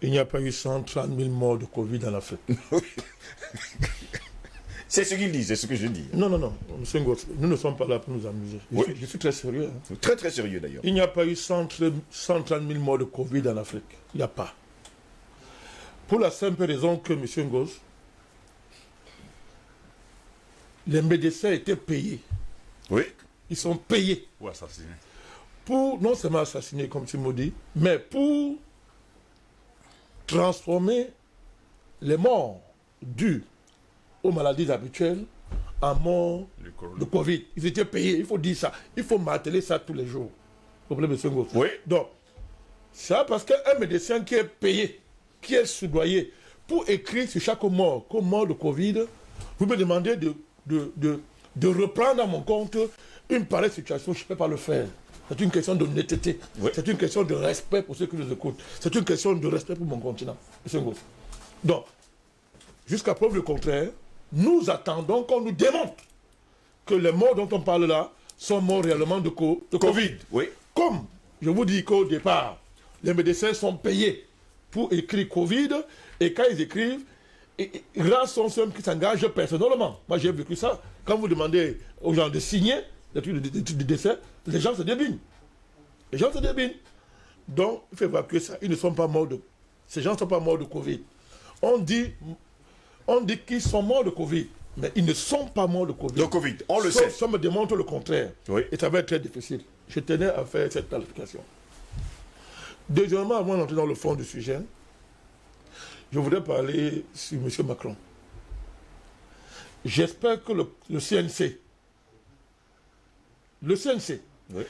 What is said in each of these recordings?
Il n'y a pas eu 130 000 morts de Covid en Afrique. C'est ce qu'il dit, c'est ce que je dis. Non, M. Ngoz, nous ne sommes pas là pour nous amuser. Je suis très sérieux. Hein. Très très sérieux d'ailleurs. Il n'y a pas eu 130 000 morts de Covid en Afrique. Il n'y a pas. Pour la simple raison que, M. Ngoz, les médecins étaient payés. Oui. Ils sont payés. Ou assassinés. Pour, non seulement assassiner, comme tu me dis, mais pour transformer les morts dus aux maladies habituelles en morts de Covid. Ils étaient payés, il faut dire ça. Il faut marteler ça tous les jours. Vous comprenez, M. Ngoz? Oui. Donc, c'est parce qu'un médecin qui est payé, qui est soudoyé, pour écrire sur chaque mort, comme mort de Covid, vous me demandez de reprendre à mon compte une pareille situation, je ne peux pas le faire. C'est une question d'honnêteté. Oui. C'est une question de respect pour ceux qui nous écoutent. C'est une question de respect pour mon continent, M. Ngoz. Donc, jusqu'à preuve du contraire, nous attendons qu'on nous démontre que les morts dont on parle là sont morts réellement de Covid. Oui. Comme je vous dis qu'au départ, les médecins sont payés pour écrire Covid, et quand ils écrivent, rares sont ceux qui s'engagent personnellement. Moi, j'ai vécu ça. Quand vous demandez aux gens de signer l'étude de décès, les gens se débinent. Les gens se débinent. Donc, il faut évacuer ça. Ils ne sont pas morts de... Ces gens ne sont pas morts de Covid. On dit qu'ils sont morts de Covid, mais ils ne sont pas morts de Covid. De Covid, on le sait. Ça me démontre le contraire. Oui. Et ça va être très difficile. Je tenais à faire cette clarification. Deuxièmement, avant d'entrer dans le fond du sujet, je voudrais parler sur M. Macron. J'espère que le CNC, oui,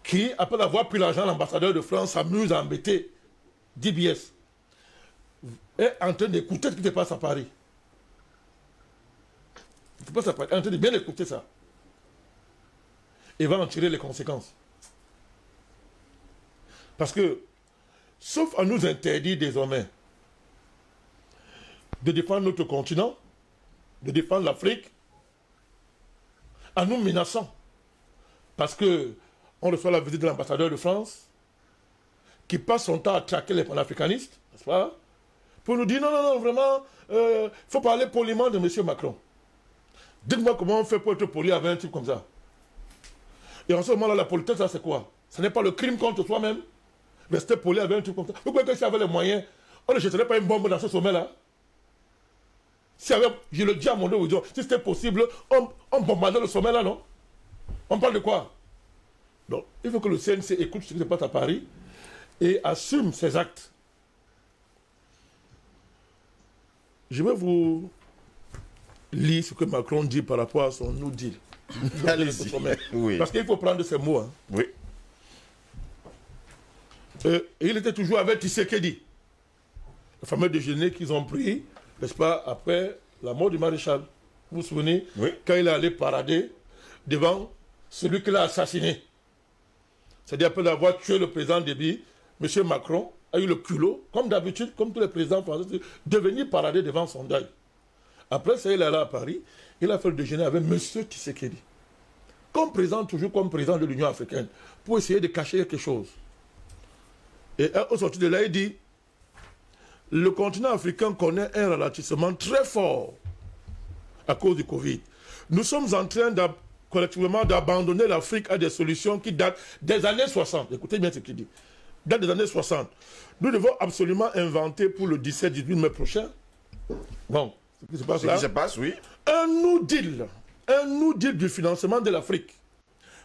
qui, après avoir pris l'argent, l'ambassadeur de France s'amuse à embêter DBS, est en train d'écouter ce qui se passe à Paris. Il est en train de bien écouter ça. Et va en tirer les conséquences. Parce que, sauf à nous interdire désormais de défendre notre continent, de défendre l'Afrique, en nous menaçant. Parce que on reçoit la visite de l'ambassadeur de France, qui passe son temps à traquer les panafricanistes, n'est-ce pas? Pour nous dire, non, vraiment, il faut parler poliment de M. Macron. Dites-moi comment on fait pour être poli avec un type comme ça. Et en ce moment-là, la politesse, ça c'est quoi? Ce n'est pas le crime contre soi-même. Rester poli avec un type comme ça. Vous croyez que si avait les moyens, on ne jetterait pas une bombe dans ce sommet-là? Si avait, je le dis à mon dos, si c'était possible, on bombardait le sommet-là, non? On parle de quoi? Donc, il faut que le CNC écoute ce qui se passe à Paris et assume ses actes. Je vais vous lire ce que Macron dit par rapport à son New Deal. Allez-y. Oui. Parce qu'il faut prendre ces mots. Hein. Oui. Et il était toujours avec Tshisekedi. Le fameux déjeuner qu'ils ont pris, n'est-ce pas, après la mort du maréchal. Vous vous souvenez? Oui. Quand il est allé parader devant celui qui l'a assassiné. C'est-à-dire après avoir tué le président Déby, M. Macron a eu le culot, comme d'habitude, comme tous les présidents français, de venir parader devant son deuil. Après ça, il est allé à Paris, il a fait le déjeuner avec M. Tshisekedi. Comme président, toujours comme président de l'Union africaine, pour essayer de cacher quelque chose. Et au sortir de là, il dit, le continent africain connaît un ralentissement très fort à cause du Covid. Nous sommes en train collectivement d'abandonner l'Afrique à des solutions qui datent des années 60. Écoutez bien ce qu'il dit. Datent des années 60. Nous devons absolument inventer pour le 17-18 mai prochain, bon, ce qui se passe là, Ce qui se passe, oui. un New Deal du financement de l'Afrique.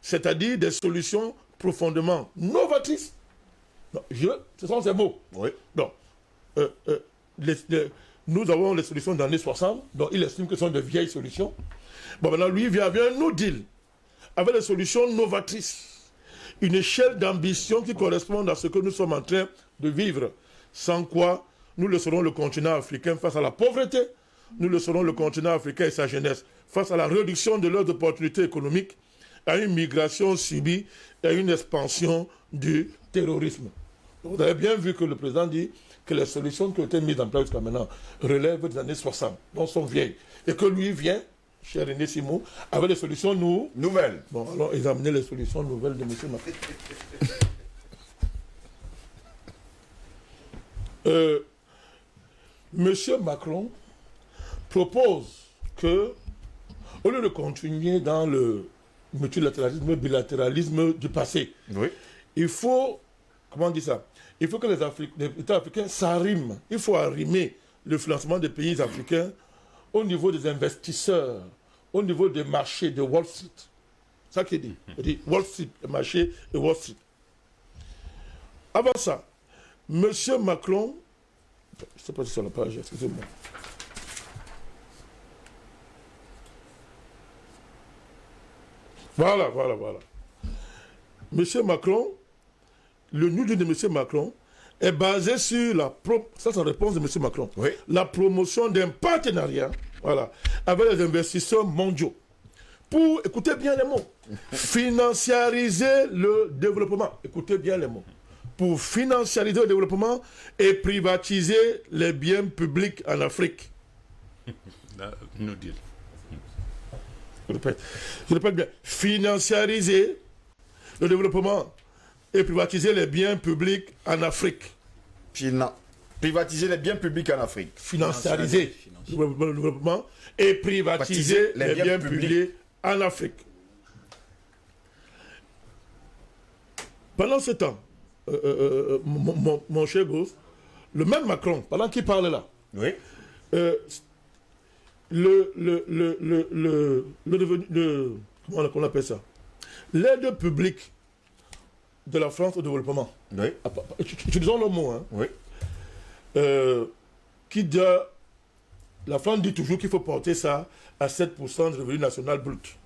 C'est-à-dire des solutions profondément novatrices. Non, ce sont ces mots. Oui. Donc, nous avons les solutions des années 60, donc il estime que ce sont de vieilles solutions. Bon, maintenant, lui, il vient avec un New Deal, avec des solutions novatrices, une échelle d'ambition qui correspond à ce que nous sommes en train de vivre, sans quoi nous laisserons le continent africain face à la pauvreté, nous laisserons le continent africain et sa jeunesse face à la réduction de leurs opportunités économiques, à une migration subie et à une expansion du terrorisme. Vous avez bien vu que le président dit que les solutions qui ont été mises en place jusqu'à maintenant relèvent des années 60, donc sont vieilles. Et que lui vient, cher René Simon, avec des solutions nouvelles. Bon, alors examinez les solutions nouvelles de M. Macron. M. Macron propose que, au lieu de continuer dans le multilatéralisme, bilatéralisme du passé, Oui. il faut, comment on dit ça? Il faut que les États africains s'arriment. Il faut arrimer le financement des pays africains au niveau des investisseurs, au niveau des marchés de Wall Street. C'est ça qu'il dit. Il dit Wall Street, le marché de Wall Street. Avant ça, M. Macron, je ne sais pas si c'est sur la page, excusez-moi. Voilà. M. Macron, le New Deal de M. Macron est basé sur ça c'est la réponse de M. Macron. Oui. La promotion d'un partenariat, avec les investisseurs mondiaux. Pour, écoutez bien les mots, financiariser le développement. Écoutez bien les mots. Pour financiariser le développement et privatiser les biens publics en Afrique. New Deal. Je répète bien. Financiariser le développement et privatiser les biens publics en Afrique. Privatiser les biens publics en Afrique. Financiariser le développement et privatiser les biens publics en Afrique. Pendant ce temps, mon cher Gauss, le même Macron, pendant qu'il parle là, Oui. comment on appelle ça? L'aide publique de la France au développement. Oui. Utilisons le mot, hein. Oui. La France dit toujours qu'il faut porter ça à 7% du revenu national brut,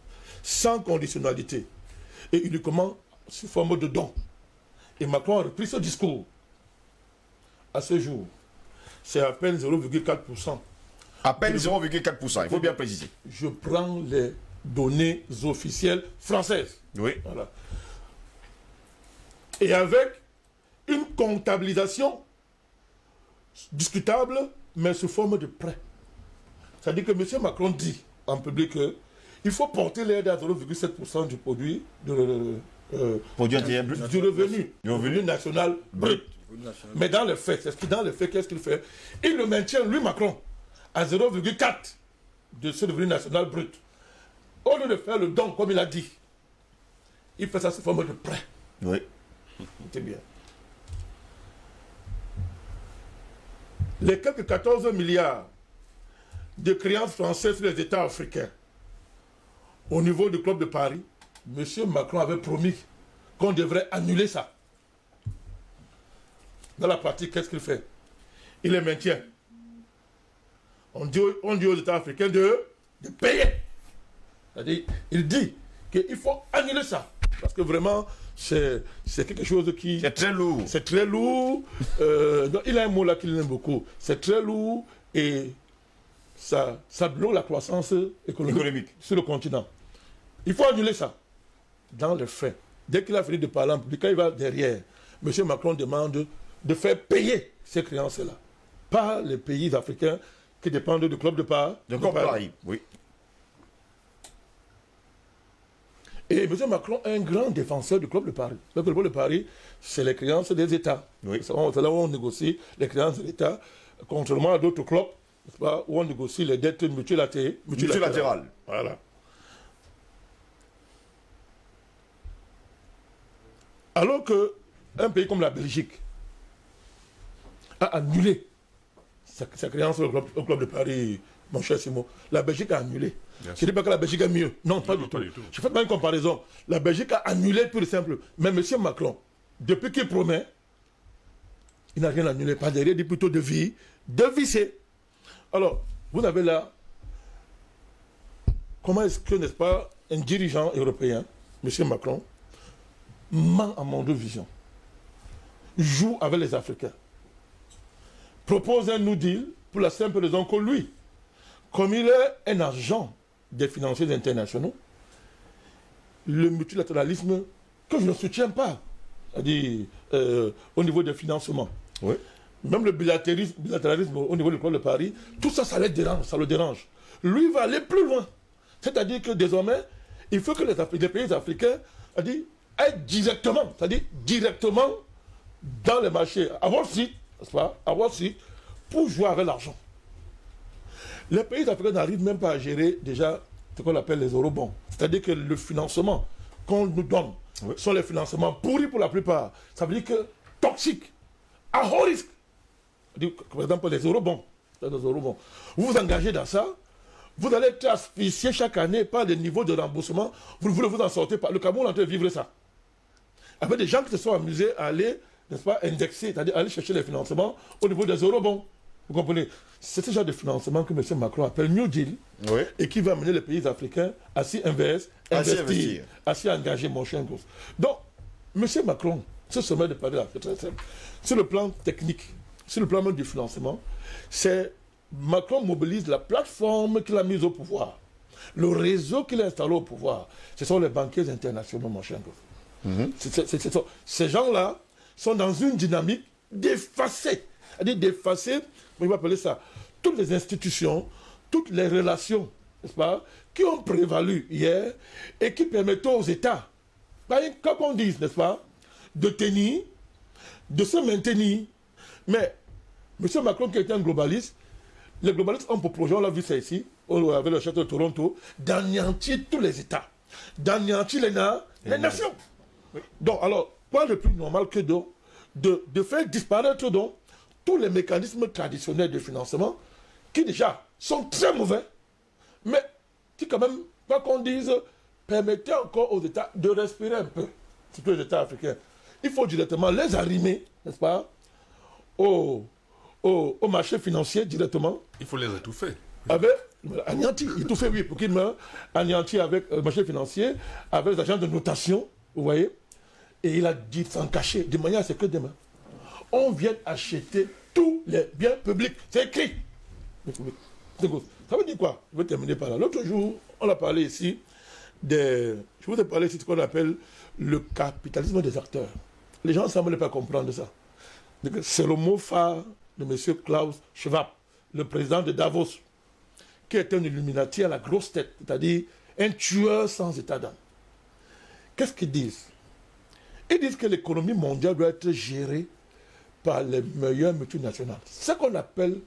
sans conditionnalité, et uniquement sous forme de don. Et Macron a repris ce discours. À ce jour, c'est à peine 0,4%. À peine 0,4%, il faut bien préciser. Je prends les données officielles françaises. Oui. Voilà. Et avec une comptabilisation discutable, mais sous forme de prêt. C'est-à-dire que M. Macron dit en public qu'il faut porter l'aide à 0,7% du produit du revenu national brut. Mais dans les faits, qu'est-ce qu'il fait? Il le maintient, lui, Macron, à 0,4 de ce revenu national brut. Au lieu de faire le don, comme il a dit, il fait ça sous forme de prêt. Oui. C'est bien. Les quelques 14 milliards de créances françaises sur les États africains au niveau du Club de Paris, M. Macron avait promis qu'on devrait annuler ça. Dans la pratique, qu'est-ce qu'il fait? Il les maintient. On dit aux États africains de payer. C'est-à-dire, il dit qu'il faut annuler ça. Parce que vraiment, c'est quelque chose qui... C'est très lourd. C'est très lourd. Il a un mot là qu'il aime beaucoup. C'est très lourd et ça bloque la croissance économique sur le continent. Il faut annuler ça. Dans les faits, dès qu'il a fini de parler en public, quand il va derrière, M. Macron demande de faire payer ces créances-là. Pas les pays africains qui dépendent du Club de Paris. Paris, oui. Et M. Macron est un grand défenseur du Club de Paris. Le Club de Paris, c'est les créances des États. Oui. C'est là où on négocie les créances de l'État, contrairement à d'autres clubs, où on négocie les dettes multilatérales. Voilà. Alors qu'un pays comme la Belgique a annulé sa créance au Club de Paris, mon cher Simon, la Belgique a annulé. Je ne dis pas que la Belgique est mieux. Non, pas du tout. Je fais pas une comparaison. La Belgique a annulé pur et simple. Mais M. Macron, depuis qu'il promet, il n'a rien annulé. Pas derrière, il dit plutôt de visser. Alors, vous avez là, comment est-ce que, n'est-ce pas, un dirigeant européen, M. Macron, ment à mon deux visions, joue avec les Africains, propose un New Deal pour la simple raison que lui, comme il est un agent des financiers internationaux, le multilatéralisme que je ne soutiens pas, c'est-à-dire au niveau des financements, oui. Même le bilatéralisme au niveau du Club de Paris, tout ça, ça le dérange. Lui va aller plus loin. C'est-à-dire que désormais, il faut que les pays africains aillent directement dans les marchés à Wall Street, n'est-ce pas, à Wall Street, pour jouer avec l'argent. Les pays africains n'arrivent même pas à gérer déjà ce qu'on appelle les eurobonds. C'est-à-dire que le financement qu'on nous donne sont les financements pourris pour la plupart. Ça veut dire que toxiques, à haut risque. Par exemple, les eurobonds. Vous vous engagez dans ça, vous allez être asphyxié chaque année par des niveaux de remboursement. Vous voulez vous en sortir pas. Le Cameroun est en train de vivre ça. Avec des gens qui se sont amusés à aller, n'est-ce pas, indexer, c'est-à-dire aller chercher les financements au niveau des eurobonds. Vous comprenez? C'est ce genre de financement que M. Macron appelle New Deal et qui va amener les pays africains à s'y investir, à s'y engager, mon cher gosse. Donc, M. Macron, ce sommet de Paris, c'est très simple. Sur le plan technique, sur le plan même du financement, c'est Macron mobilise la plateforme qu'il a mise au pouvoir, le réseau qu'il a installé au pouvoir. Ce sont les banquiers internationaux, mon cher gosse. Ces gens-là sont dans une dynamique d'effacer. C'est-à-dire d'effacer, on va appeler ça, toutes les institutions, toutes les relations, n'est-ce pas, qui ont prévalu hier et qui permettent aux États, comme on dit, n'est-ce pas, de tenir, de se maintenir. Mais M. Macron, qui était un globaliste, les globalistes ont pour projet, on l'a vu ça ici, avec le château de Toronto, d'anéantir tous les États, d'anéantir les nations. Oui. Donc, alors, quoi de plus normal que de faire disparaître donc tous les mécanismes traditionnels de financement qui déjà sont très mauvais, mais qui quand même, quoi qu'on dise, permettaient encore aux États de respirer un peu, surtout les États africains. Il faut directement les arrimer, n'est-ce pas, au marché financier directement. Il faut les étouffer. Avec, anéantir, étouffer, oui, pour qu'ils meurent, anéantir avec le marché financier, avec les agents de notation, vous voyez. Et il a dit sans cacher, de manière à ce que demain, on vient acheter tous les biens publics. C'est écrit. Ça veut dire quoi? Je vais terminer par là. L'autre jour, on a parlé ici je vous ai parlé ici de ce qu'on appelle le capitalisme des acteurs. Les gens ne semblent pas comprendre ça. C'est le mot phare de M. Klaus Schwab, le président de Davos, qui est un illuminati à la grosse tête, c'est-à-dire un tueur sans état d'âme. Qu'est-ce qu'ils disent? Ils disent que l'économie mondiale doit être gérée par les meilleures multinationales. C'est ce qu'on appelle le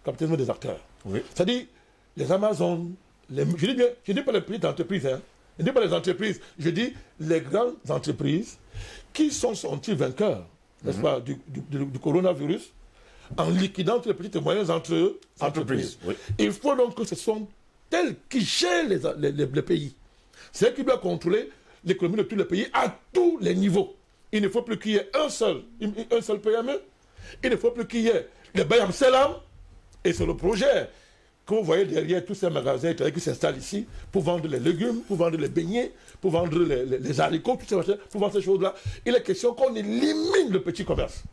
capitalisme des acteurs. Oui. C'est-à-dire les Amazon, je dis bien, je ne dis pas les petites entreprises, hein. Je ne dis pas les entreprises, je dis les grandes entreprises qui sont sorties vainqueurs, n'est-ce pas, du coronavirus, en liquidant toutes les petites et moyennes entreprises. Oui. Il faut donc que ce sont elles qui gèrent les pays. C'est elles qui doivent contrôler l'économie de tous les pays à tous les niveaux. Il ne faut plus qu'il y ait un seul PME. Il ne faut plus qu'il y ait les Bayam Selam. Et c'est le projet que vous voyez derrière tous ces magasins qui s'installent ici pour vendre les légumes, pour vendre les beignets, pour vendre les haricots, pour vendre ces choses-là. Il est question qu'on élimine le petit commerce.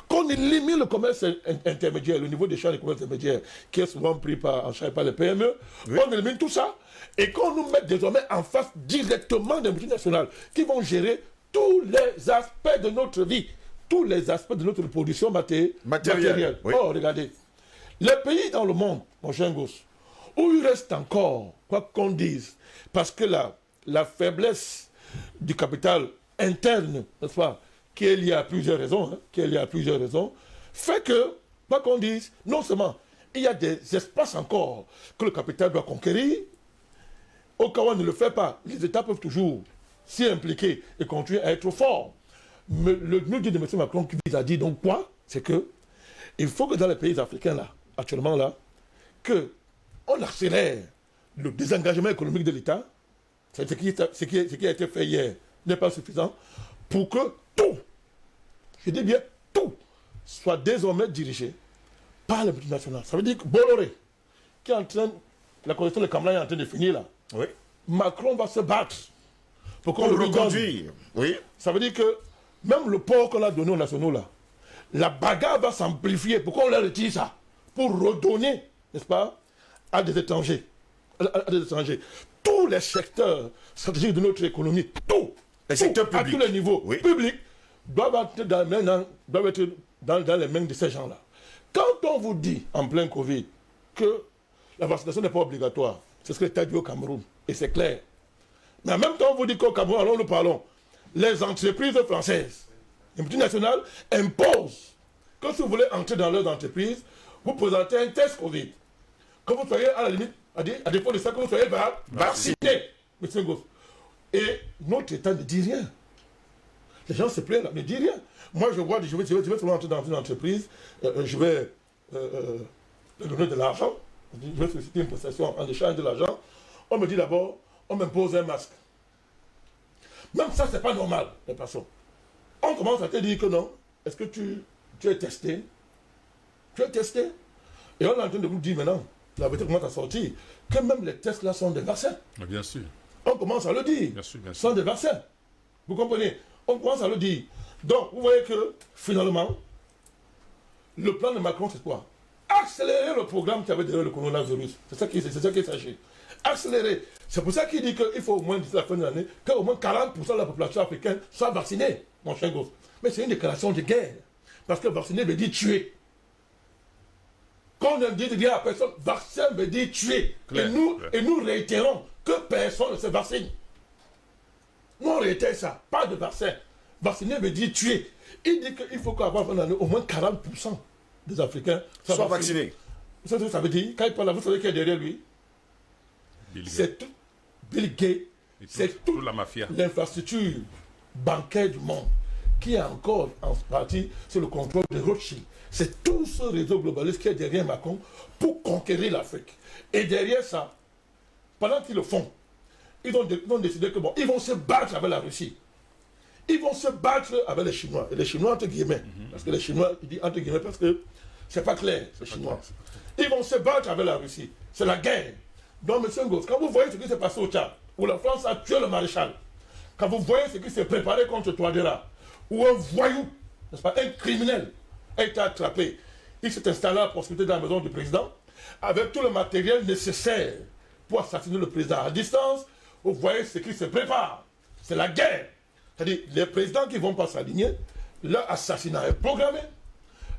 Qu'on élimine le commerce intermédiaire, le niveau d'échange du commerce intermédiaire, qui est souvent pris en charge par les PME. Oui. On élimine tout ça et qu'on nous mette désormais en face directement des multinationales qui vont gérer tous les aspects de notre vie, tous les aspects de notre production matérielle. Oui. Oh, regardez. Les pays dans le monde, mon cher gosse, où il reste encore, quoi qu'on dise, parce que la faiblesse du capital interne, n'est-ce pas, qui est liée à plusieurs raisons, fait que, quoi qu'on dise, non seulement il y a des espaces encore que le capital doit conquérir, au cas où on ne le fait pas, les États peuvent toujours s'y impliquer et continuer à être forts. Mais le New Deal de M. Macron qui a dit donc quoi? C'est que il faut que dans les pays africains là, actuellement là, qu'on accélère le désengagement économique de l'État. Ce qui a été fait hier n'est pas suffisant pour que tout, je dis bien tout, soit désormais dirigé par les multinationales. Ça veut dire que Bolloré, qui est en train, la condition de Cameroun est en train de finir là, oui. Macron va se battre pour qu'on le reconduire. Oui. Ça veut dire que même le port qu'on a donné aux nationaux là, la bagarre va s'amplifier pour qu'on leur retire ça, pour redonner, n'est-ce pas, à des étrangers. Tous les secteurs stratégiques de notre économie, les secteurs publics, à tous les niveaux, oui. Publics, doivent être dans les mains de ces gens-là. Quand on vous dit, en plein Covid, que la vaccination n'est pas obligatoire, c'est ce que l'État dit au Cameroun, et c'est clair. Mais en même temps, on vous dit qu'au Cameroun, alors nous parlons, les entreprises françaises, les multinationales imposent que si vous voulez entrer dans leurs entreprises, vous présentez un test Covid. Que vous soyez à la limite, à défaut de ça, que vous soyez vacciné, M. Goff. Et notre État ne dit rien. Les gens se plaignent, ne disent rien. Moi, je vois, je vais souvent entrer dans une entreprise, je vais leur donner de l'argent, je vais solliciter une prestation en échange de l'argent. On me dit d'abord, on m'impose un masque. Même ça, c'est pas normal, les personnes. On commence à te dire que non. Est-ce que tu es testé? Tu es testé? Et on est en train de vous dire maintenant, la vérité commence à sortir, que même les tests là sont des vaccins. Bien sûr. On commence à le dire. Bien sûr, bien sûr. Sont des vaccins. Vous comprenez? On commence à le dire. Donc, vous voyez que, finalement, le plan de Macron, c'est quoi? Accélérer le programme qui avait derrière le coronavirus. C'est ça qu'il s'agit. Accélérer. C'est pour ça qu'il dit qu'il faut au moins, d'ici la fin de l'année, qu'au moins 40% de la population africaine soit vaccinée, mon cher gosse. Mais c'est une déclaration de guerre. Parce que vacciner veut dire tuer. Quand on dit de dire à personne, vaccin veut dire tuer. Et nous réitérons que personne ne se vaccine. Nous on réitère ça. Pas de vaccin. Vacciner veut dire tuer. Il dit qu'il faut qu'avant la fin de l'année, au moins 40% des Africains soient vaccinés. Ça veut dire, quand il parle là, vous savez qui est derrière lui? C'est tout Bill Gates. C'est toute la mafia. L'infrastructure bancaire du monde qui est encore en partie sous le contrôle de Rothschild. C'est tout ce réseau globaliste qui est derrière Macron pour conquérir l'Afrique. Et derrière ça, pendant qu'ils le font, ils ont décidé que bon, ils vont se battre avec la Russie. Ils vont se battre avec les Chinois. Et les Chinois, entre guillemets, parce que les Chinois, il dit entre guillemets parce que c'est pas clair, les Chinois. Ils vont se battre avec la Russie. C'est la guerre. Donc, M. Ngos, quand vous voyez ce qui s'est passé au Tchad, où la France a tué le maréchal, quand vous voyez ce qui s'est préparé contre Touadéra, où un voyou, n'est-ce pas, un criminel, a été attrapé, il s'est installé à proximité de la maison du président, avec tout le matériel nécessaire pour assassiner le président à distance, vous voyez ce qui se prépare. C'est la guerre. C'est-à-dire, les présidents qui ne vont pas s'aligner, leur assassinat est programmé,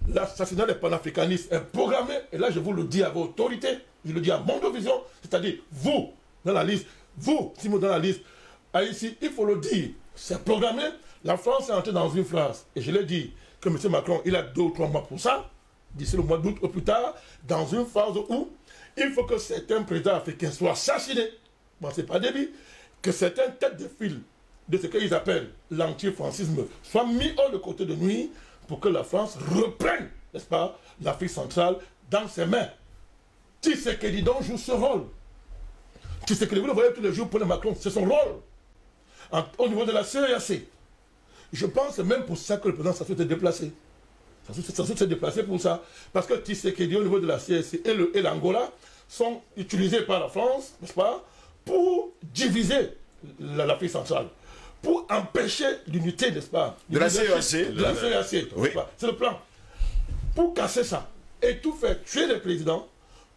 l'assassinat des panafricanistes est programmé, et là je vous le dis à vos autorités, je le dis à Mondovision, c'est-à-dire vous, dans la liste, vous, Simon, dans la liste, ici, il faut le dire, c'est programmé, la France est entrée dans une phase, et je l'ai dit, que M. Macron, il a 2 ou 3 mois pour ça, d'ici le mois d'août ou plus tard, dans une phase où il faut que certains présidents africains soient assassinés, bon, c'est pas débit, que certaines têtes de file de ce qu'ils appellent l'anti-francisme soient mis hors de côté de nuit pour que la France reprenne, n'est-ce pas, l'Afrique centrale dans ses mains. Tshisekedi donc joue ce rôle. Tshisekedi, vous le voyez tous les jours pour le Macron, c'est son rôle. Au niveau de la CEAC, je pense même pour ça que le président Sassou s'est déplacé. Sassou s'est déplacé pour ça. Parce que Tshisekedi, au niveau de la CEAC et l'Angola, sont utilisés par la France, n'est-ce pas, pour diviser l'Afrique centrale. Pour empêcher l'unité, n'est-ce pas, de la CEAC. De la CEAC, oui. C'est le plan. Pour casser ça et tout faire tuer les présidents,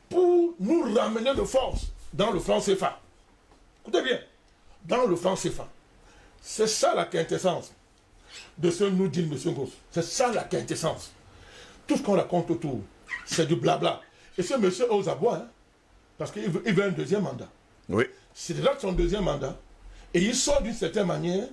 pour nous ramener de force dans le franc CFA. Écoutez bien, dans le franc CFA. C'est ça la quintessence de ce nous dit M. Goss. C'est ça la quintessence. Tout ce qu'on raconte autour, c'est du blabla. Et ce monsieur ose aboyer, hein, parce qu'il veut un deuxième mandat. Oui. C'est déjà son deuxième mandat. Et il sort d'une certaine manière.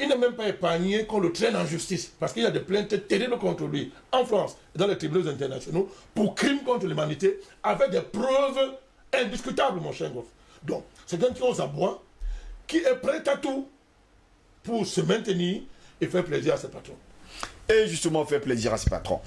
Il n'est même pas épargné qu'on le traîne en justice. Parce qu'il y a des plaintes terribles contre lui, en France, dans les tribunaux internationaux, pour crimes contre l'humanité, avec des preuves indiscutables, mon cher Goff. Donc, c'est quelqu'un qui ose aboyer, qui est prêt à tout pour se maintenir et faire plaisir à ses patrons. Et justement, faire plaisir à ses patrons.